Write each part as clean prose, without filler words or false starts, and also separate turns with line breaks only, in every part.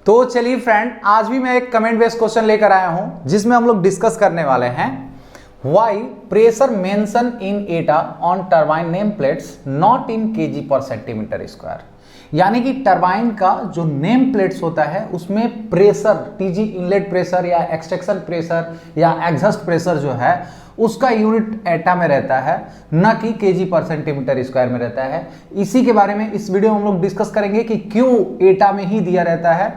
तो चलिए फ्रेंड, आज भी मैं एक कमेंट बेस्ड क्वेश्चन लेकर आया हूं जिसमें हम लोग डिस्कस करने वाले हैं why pressure mention in Etah on turbine name plates not in KG पर सेंटीमीटर स्क्वायर। यानी कि टरबाइन का जो नेम प्लेट्स होता है उसमें प्रेशर टीजी इनलेट प्रेशर या एक्सट्रैक्शन प्रेशर या एग्जॉस्ट प्रेशर जो है उसका यूनिट एटा में रहता है, न कि केजी पर सेंटीमीटर स्क्वायर में रहता है। इसी के बारे में इस वीडियो में हम लोग डिस्कस करेंगे कि क्यों एटा में ही दिया रहता है।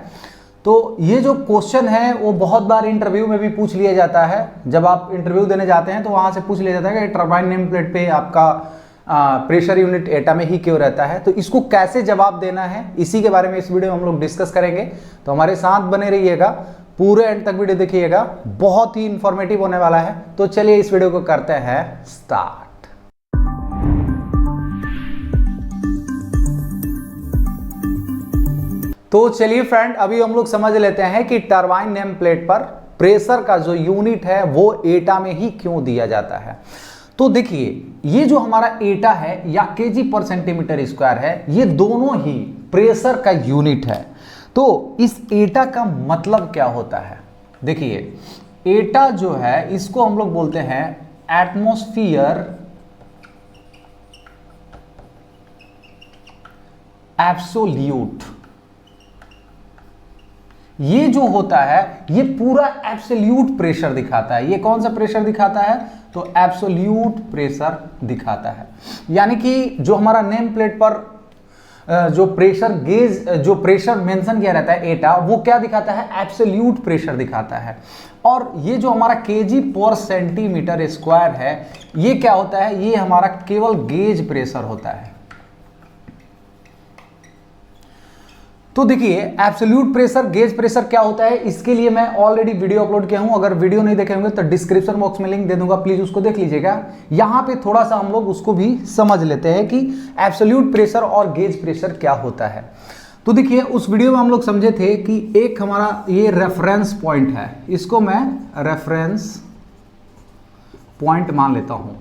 तो ये जो क्वेश्चन है वो बहुत बार इंटरव्यू में भी पूछ लिया जाता है। जब आप इंटरव्यू देने जाते हैं तो वहां से पूछ लिया जाता है कि टरबाइन नेम प्लेट पे आपका प्रेशर यूनिट एटा में ही क्यों रहता है। तो इसको कैसे जवाब देना है इसी के बारे में इस वीडियो में हम लोग डिस्कस करेंगे। तो हमारे साथ बने रहिएगा, पूरे एंड तक वीडियो देखिएगा, बहुत ही इंफॉर्मेटिव होने वाला है। तो चलिए इस वीडियो को करते हैं स्टार्ट। तो चलिए फ्रेंड, अभी हम लोग समझ लेते हैं कि टरबाइन नेम प्लेट पर प्रेशर का जो यूनिट है वो एटा में ही क्यों दिया जाता है। तो देखिए, ये जो हमारा एटा है या केजी पर सेंटीमीटर स्क्वायर है, ये दोनों ही प्रेशर का यूनिट है। तो इस एटा का मतलब क्या होता है? देखिए, एटा जो है इसको हम लोग बोलते हैं एटमॉस्फेयर एब्सोल्यूट। ये जो होता है ये पूरा एब्सोल्यूट प्रेशर दिखाता है। ये कौन सा प्रेशर दिखाता है? तो एब्सोल्यूट प्रेशर दिखाता है। यानी कि जो हमारा नेम प्लेट पर जो प्रेशर गेज जो प्रेशर मेंशन किया रहता है एटा, वो क्या दिखाता है? एब्सोल्यूट प्रेशर दिखाता है। और ये जो हमारा केजी पर सेंटीमीटर स्क्वायर है, ये क्या होता है? ये हमारा केवल गेज प्रेशर होता है। तो देखिए, एब्सोल्यूट प्रेशर गेज प्रेशर क्या होता है, इसके लिए मैं ऑलरेडी वीडियो अपलोड किया हूं। अगर वीडियो नहीं देखे होंगे तो डिस्क्रिप्शन बॉक्स में लिंक दे दूंगा, प्लीज उसको देख लीजिएगा। यहां पे थोड़ा सा हम लोग उसको भी समझ लेते हैं कि एब्सोल्यूट प्रेशर और गेज प्रेशर क्या होता है। तो देखिए, उस वीडियो में हम लोग समझे थे कि एक हमारा ये रेफरेंस पॉइंट है, इसको मैं रेफरेंस पॉइंट मान लेता हूं।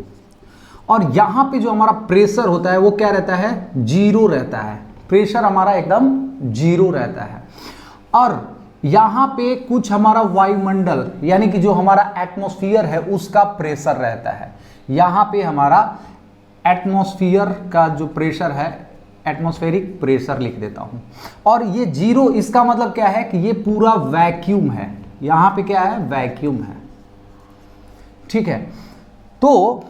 और यहां पर जो हमारा प्रेशर होता है वो क्या रहता है? जीरो रहता है। प्रेशर हमारा एकदम जीरो रहता है। और यहां पे कुछ हमारा वायुमंडल यानी कि जो हमारा एटमॉस्फेयर है उसका प्रेशर रहता है। यहां पे हमारा एटमॉस्फेयर का जो प्रेशर है, एटमॉस्फेरिक प्रेशर लिख देता हूं। और ये जीरो, इसका मतलब क्या है कि ये पूरा वैक्यूम है। यहां पे क्या है? वैक्यूम है। ठीक है। तो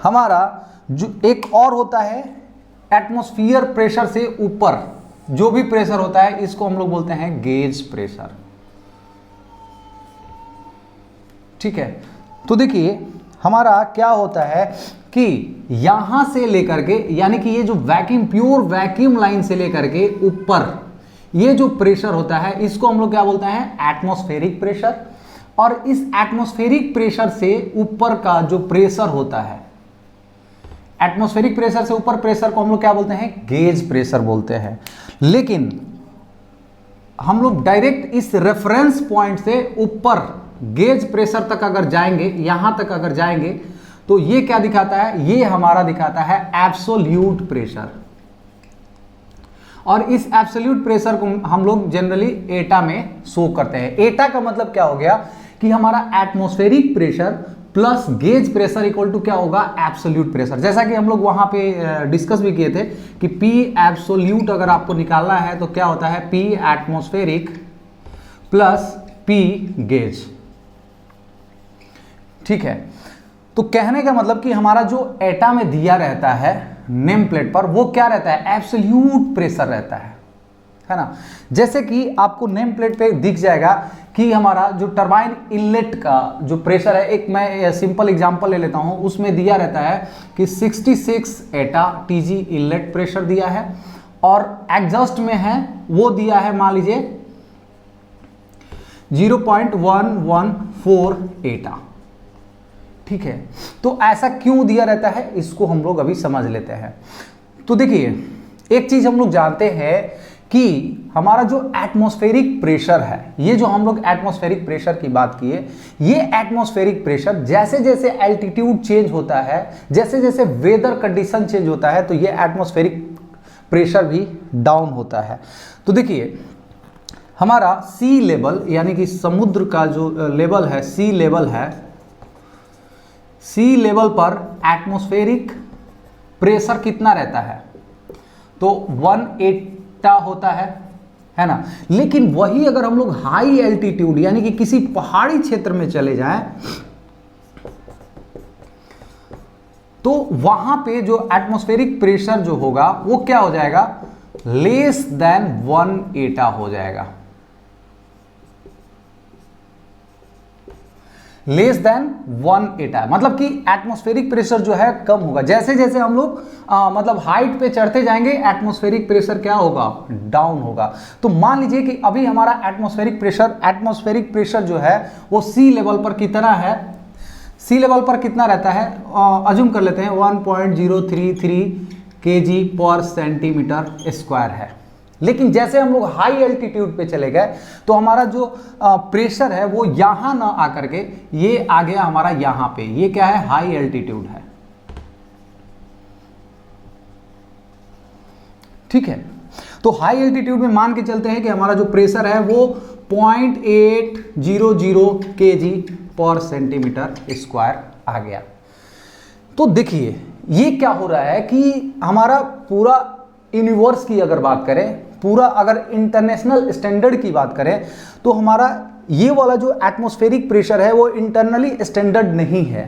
हमारा जो एक और होता है एटमॉस्फेयर प्रेशर से ऊपर जो भी प्रेशर होता है, इसको हम लोग बोलते हैं गेज प्रेशर। ठीक है। तो देखिए, हमारा क्या होता है कि यहां से लेकर के, यानी कि ये जो वैक्यूम, प्योर वैक्यूम लाइन से लेकर के ऊपर ये जो प्रेशर होता है, इसको हम लोग क्या बोलते हैं? Atmospheric pressure. और इस एटमॉस्फेरिक प्रेशर से ऊपर का जो प्रेशर होता है, एटमॉस्फेरिक प्रेशर से ऊपर प्रेशर को हम लोग क्या बोलते हैं? गेज प्रेशर बोलते हैं। लेकिन हम लोग डायरेक्ट इस रेफरेंस पॉइंट से ऊपर गेज प्रेशर तक अगर जाएंगे, यहां तक अगर जाएंगे, तो ये क्या दिखाता है? ये हमारा दिखाता है एब्सोल्यूट प्रेशर। और इस एब्सोल्यूट प्रेशर को हम लोग जनरली एटा में शो करते हैं। एटा का मतलब क्या हो गया कि हमारा atmospheric pressure plus gauge pressure equal to क्या होगा? Absolute pressure. जैसा कि हम लोग वहां पे डिस्कस भी किए थे कि P एब्सोल्यूट अगर आपको निकालना है तो क्या होता है? P atmospheric plus P gauge. ठीक है। तो कहने का मतलब कि हमारा जो एटा में दिया रहता है नेम प्लेट पर, वो क्या रहता है? एब्सोल्यूट प्रेशर रहता है ना। जैसे कि आपको नेम प्लेट पे दिख जाएगा कि हमारा जो टरबाइन इनलेट का जो प्रेशर है, एक मैं सिंपल एग्जांपल ले लेता हूं, उसमें दिया रहता है कि 66 एटा टीजी इनलेट प्रेशर दिया है। और एग्जॉस्ट में है वो दिया है, मान लीजिए 0.114 एटा। ठीक है। तो ऐसा क्यों दिया रहता है, इसको हम लोग अभी समझ लेते हैं। तो देखिए, एक चीज हम लोग जानते हैं कि हमारा जो एटमॉस्फेरिक प्रेशर है, ये जो हम लोग एटमॉस्फेरिक प्रेशर की बात किए, ये एटमॉस्फेरिक प्रेशर जैसे जैसे एल्टीट्यूड चेंज होता है, जैसे जैसे वेदर कंडीशन चेंज होता है, तो ये एटमॉस्फेरिक प्रेशर भी डाउन होता है। तो देखिए, हमारा सी लेवल यानी कि समुद्र का जो लेवल है, सी लेवल है, सी लेवल पर एटमॉस्फेरिक प्रेशर कितना रहता है? तो 1 एटा होता है ना। लेकिन वही अगर हम लोग हाई एल्टीट्यूड यानी कि किसी पहाड़ी क्षेत्र में चले जाएं तो वहां पे जो एटमॉस्फेरिक प्रेशर जो होगा वो क्या हो जाएगा? लेस देन 1 एटा हो जाएगा, लेस देन 1 एटा। मतलब कि एटमॉस्फेरिक प्रेशर जो है कम होगा। जैसे जैसे हम लोग मतलब हाइट पे चढ़ते जाएंगे एटमॉस्फेरिक प्रेशर क्या होगा? डाउन होगा। तो मान लीजिए कि अभी हमारा एटमॉस्फेरिक प्रेशर जो है वो सी लेवल पर कितना है? सी लेवल पर कितना रहता है? अज्यूम कर लेते हैं 1.033 kg पर सेंटीमीटर स्क्वायर है। लेकिन जैसे हम लोग हाई एल्टीट्यूड पे चले गए तो हमारा जो प्रेशर है वो यहां ना आकर के ये आ गया हमारा यहां पे। ये क्या है? हाई एल्टीट्यूड है, ठीक है। तो हाई एल्टीट्यूड में मान के चलते हैं कि हमारा जो प्रेशर है वो 0.800 kg पर सेंटीमीटर स्क्वायर आ गया। तो देखिए ये क्या हो रहा है कि हमारा पूरा यूनिवर्स की अगर बात करें, पूरा अगर इंटरनेशनल स्टैंडर्ड की बात करें तो हमारा ये वाला जो एटमॉस्फेरिक प्रेशर है वो इंटरनली स्टैंडर्ड नहीं है,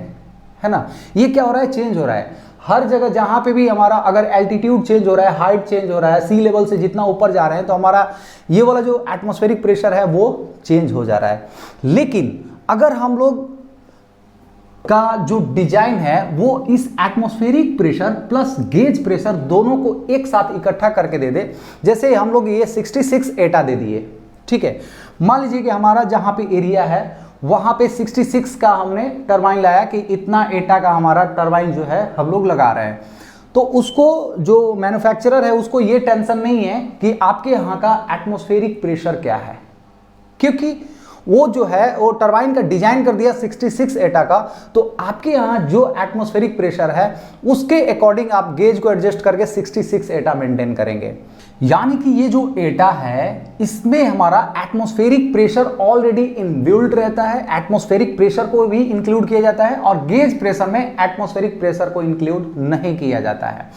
है ना। ये क्या हो रहा है? चेंज हो रहा है हर जगह। जहां पे भी हमारा अगर एल्टीट्यूड चेंज हो रहा है, हाइट चेंज हो रहा है, सी लेवल से जितना ऊपर जा रहे हैं तो हमारा ये वाला जो एटमॉस्फेरिक प्रेशर है वो चेंज हो जा रहा है। लेकिन अगर हम लोग का जो डिजाइन है वो इस atmospheric pressure plus gauge pressure दोनों को एक साथ इकट्ठा करके दे दे, जैसे हम लोग ये 66 एटा दे दिए, ठीक है। मान लीजिए कि हमारा जहां पे एरिया है वहां पे 66 का हमने टरबाइन लाया कि इतना एटा का हमारा टरबाइन जो है हम लोग लगा रहे हैं। तो उसको जो मैन्युफैक्चरर है उसको ये टेंशन नहीं है कि आपके यहाँ का एटमॉस्फेरिक प्रेशर क्या है, क्योंकि वो जो है वो टरबाइन का डिजाइन कर दिया 66 एटा का। तो आपके यहाँ जो एटमॉस्फेरिक प्रेशर है उसके अकॉर्डिंग आप गेज को एडजस्ट करके 66 एटा मेंटेन करेंगे। यानी कि ये जो एटा है इसमें हमारा एटमॉस्फेरिक प्रेशर ऑलरेडी इनबिल्ट रहता है, एटमॉस्फेरिक प्रेशर को भी इंक्लूड किया जाता है और गेज प्रेशर में एटमॉस्फेरिक प्रेशर को इंक्लूड नहीं किया जाता है।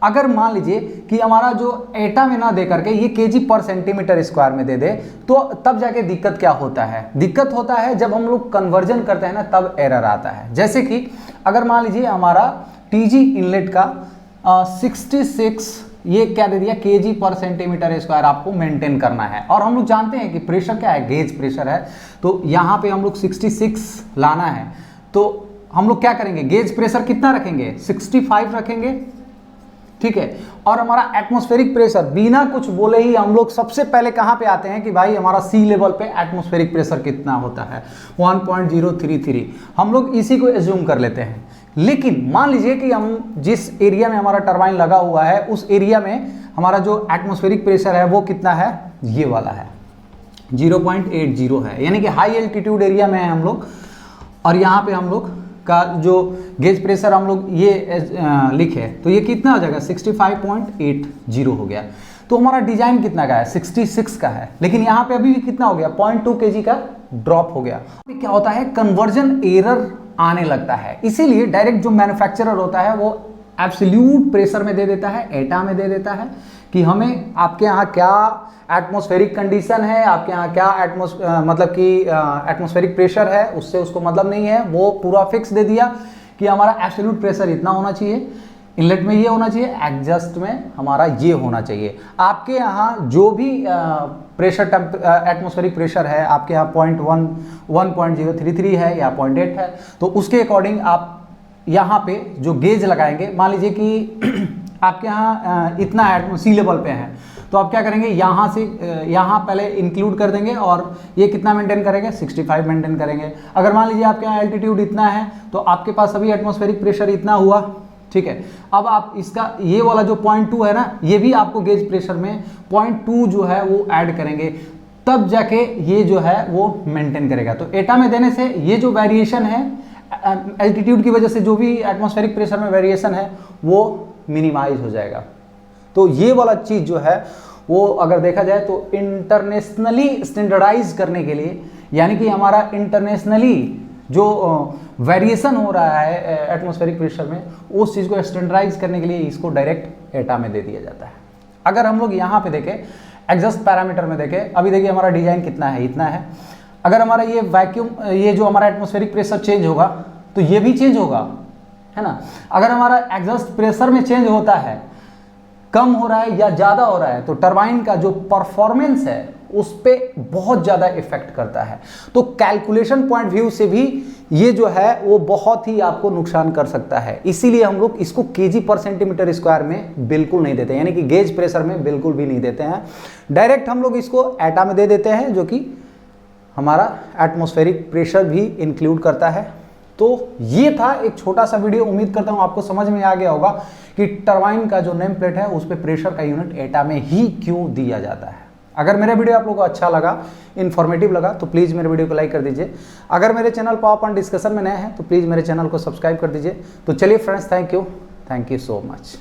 अगर मान लीजिए कि हमारा जो एटा में ना दे करके ये केजी पर सेंटीमीटर स्क्वायर में दे दे तो तब जाके दिक्कत क्या होता है? दिक्कत होता है जब हम लोग कन्वर्जन करते हैं ना तब एरर आता है। जैसे कि अगर मान लीजिए हमारा टीजी इनलेट का 66 ये क्या दे दिया? केजी पर सेंटीमीटर स्क्वायर आपको मेंटेन करना है और हम लोग जानते हैं कि प्रेशर क्या है? गेज प्रेशर है। तो यहाँ पे हम लोग 66 लाना है तो हम लोग क्या करेंगे? गेज प्रेशर कितना रखेंगे? 65 रखेंगे, ठीक है। और हमारा एटमॉस्फेरिक प्रेशर बिना कुछ बोले ही हम लोग सबसे पहले कहां पे आते हैं कि भाई हमारा सी लेवल पे एटमॉस्फेरिक प्रेशर कितना होता है? 1.033। हम लोग इसी को एज्यूम कर लेते हैं। लेकिन मान लीजिए कि हम जिस एरिया में हमारा टरबाइन लगा हुआ है उस एरिया में हमारा जो एटमॉस्फेरिक प्रेशर है वो कितना है? ये वाला है 0.80 है, यानी कि हाई एल्टीट्यूड एरिया में है हम लोग। और यहाँ पे हम लोग का जो गेज प्रेशर हम लोग ये लिखे तो ये कितना हो जाएगा? 65.80 हो गया। तो हमारा डिजाइन कितना का है? 66 का है, लेकिन यहाँ पे अभी भी कितना हो गया? 0.2 kg का ड्रॉप हो गया। क्या होता है? कन्वर्जन एरर आने लगता है। इसीलिए डायरेक्ट जो मैन्युफैक्चरर होता है वो एब्सोल्यूट प्रेशर में दे देता है, एटा में दे देता है कि हमें आपके यहाँ क्या एटमॉस्फेरिक कंडीशन है, आपके यहाँ क्या मतलब कि एटमॉस्फेरिक प्रेशर है, उससे उसको मतलब नहीं है। वो पूरा फिक्स दे दिया कि हमारा एब्सोल्यूट प्रेशर इतना होना चाहिए, इनलेट में ये होना चाहिए, एडजस्ट में हमारा ये होना चाहिए। आपके यहाँ जो भी प्रेशर एटमॉस्फेरिक प्रेशर है आपके यहाँ 1.033 है या 0.8 है, तो उसके अकॉर्डिंग आप यहाँ पे जो गेज लगाएंगे, मान लीजिए कि आपके यहाँ इतना है सी लेवल पे है, तो आप क्या करेंगे? यहाँ से यहाँ पहले इंक्लूड कर देंगे और ये कितना मेंटेन करेंगे? 65 मेंटेन करेंगे। अगर मान लीजिए आपके यहाँ एल्टीट्यूड इतना है तो आपके पास अभी एटमॉस्फेरिक प्रेशर इतना हुआ, ठीक है। अब आप इसका ये वाला जो 0.2 है ना, ये भी आपको गेज प्रेशर में 0.2 जो है वो ऐड करेंगे, तब जाके ये जो है वो मेंटेन करेगा। तो एटा में देने से ये जो वेरिएशन है एल्टीट्यूड की वजह से, जो भी एटमॉस्फेरिक प्रेशर में वेरिएशन है वो मिनिमाइज हो जाएगा। तो ये वाला चीज जो है वो अगर देखा जाए तो इंटरनेशनली स्टैंडर्डाइज करने के लिए, यानी कि हमारा इंटरनेशनली जो वेरिएशन हो रहा है एटमॉस्फेरिक प्रेशर में, उस चीज़ को स्टैंडर्डाइज करने के लिए इसको डायरेक्ट एटा में दे दिया जाता है। अगर हम लोग यहाँ पे देखें एग्जॉस्ट पैरामीटर में देखें, अभी देखिए हमारा डिजाइन कितना है, इतना है। अगर हमारा ये वैक्यूम, ये जो हमारा एटमॉस्फेरिक प्रेशर चेंज होगा तो ये भी चेंज होगा, है ना। अगर हमारा एग्जॉस्ट प्रेशर में चेंज होता है, कम हो रहा है या ज़्यादा हो रहा है, तो टरबाइन का जो परफॉर्मेंस है उस पर बहुत ज़्यादा इफेक्ट करता है। तो कैलकुलेशन पॉइंट व्यू से भी ये जो है वो बहुत ही आपको नुकसान कर सकता है। इसीलिए हम लोग इसको केजी पर सेंटीमीटर स्क्वायर में बिल्कुल नहीं देते, यानी कि गेज प्रेशर में बिल्कुल भी नहीं देते हैं। डायरेक्ट हम लोग इसको एटा में दे देते हैं, जो कि हमारा एटमॉस्फेरिक प्रेशर भी इंक्लूड करता है। तो ये था एक छोटा सा वीडियो, उम्मीद करता हूँ आपको समझ में आ गया होगा कि टरबाइन का जो नेम प्लेट है उस पर प्रेशर का यूनिट एटा में ही क्यों दिया जाता है। अगर मेरा वीडियो आप लोगों को अच्छा लगा, इन्फॉर्मेटिव लगा, तो प्लीज़ मेरे वीडियो को लाइक कर दीजिए। अगर मेरे चैनल पावर पॉइंट डिस्कशन में नए हैं तो प्लीज़ मेरे चैनल को सब्सक्राइब कर दीजिए। तो चलिए friends, thank you so much.